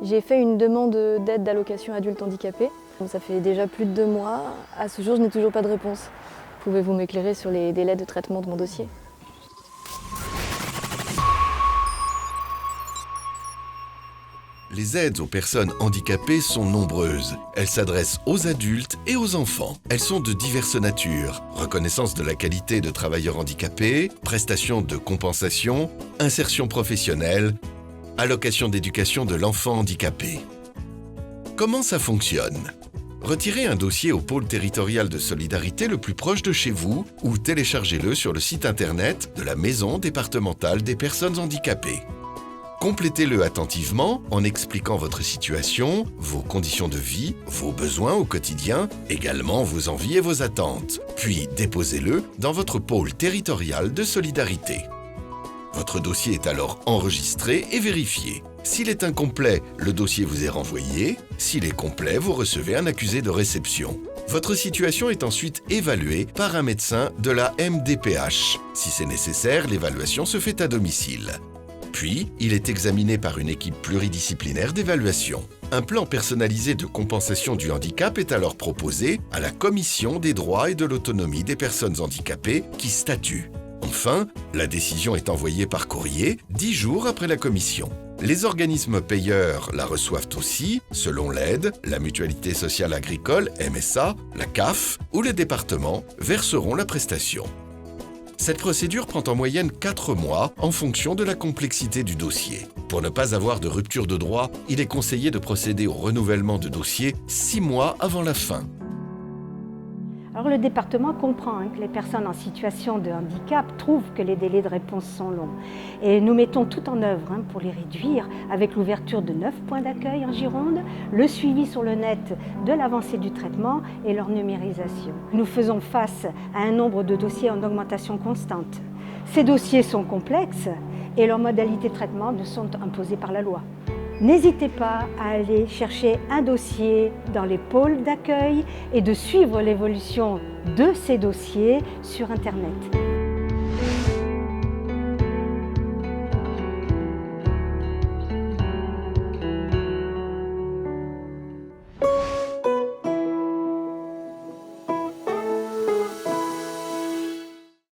J'ai fait une demande d'aide d'allocation adulte handicapé. Ça fait déjà plus de 2 mois. À ce jour, je n'ai toujours pas de réponse. Pouvez-vous m'éclairer sur les délais de traitement de mon dossier ? Les aides aux personnes handicapées sont nombreuses. Elles s'adressent aux adultes et aux enfants. Elles sont de diverses natures. Reconnaissance de la qualité de travailleur handicapé, prestations de compensation, insertion professionnelle, allocation d'éducation de l'enfant handicapé. Comment ça fonctionne ? Retirez un dossier au pôle territorial de solidarité le plus proche de chez vous ou téléchargez-le sur le site internet de la Maison départementale des personnes handicapées. Complétez-le attentivement en expliquant votre situation, vos conditions de vie, vos besoins au quotidien, également vos envies et vos attentes. Puis déposez-le dans votre pôle territorial de solidarité. Votre dossier est alors enregistré et vérifié. S'il est incomplet, le dossier vous est renvoyé. S'il est complet, vous recevez un accusé de réception. Votre situation est ensuite évaluée par un médecin de la MDPH. Si c'est nécessaire, l'évaluation se fait à domicile. Puis, il est examiné par une équipe pluridisciplinaire d'évaluation. Un plan personnalisé de compensation du handicap est alors proposé à la Commission des droits et de l'autonomie des personnes handicapées qui statue. Enfin, la décision est envoyée par courrier 10 jours après la commission. Les organismes payeurs la reçoivent aussi, selon l'aide, la Mutualité sociale agricole, MSA, la CAF ou les départements verseront la prestation. Cette procédure prend en moyenne 4 mois en fonction de la complexité du dossier. Pour ne pas avoir de rupture de droit, il est conseillé de procéder au renouvellement de dossier 6 mois avant la fin. Alors le département comprend que les personnes en situation de handicap trouvent que les délais de réponse sont longs. Et nous mettons tout en œuvre pour les réduire avec l'ouverture de 9 points d'accueil en Gironde, le suivi sur le net de l'avancée du traitement et leur numérisation. Nous faisons face à un nombre de dossiers en augmentation constante. Ces dossiers sont complexes et leurs modalités de traitement nous sont imposées par la loi. N'hésitez pas à aller chercher un dossier dans les pôles d'accueil et de suivre l'évolution de ces dossiers sur Internet.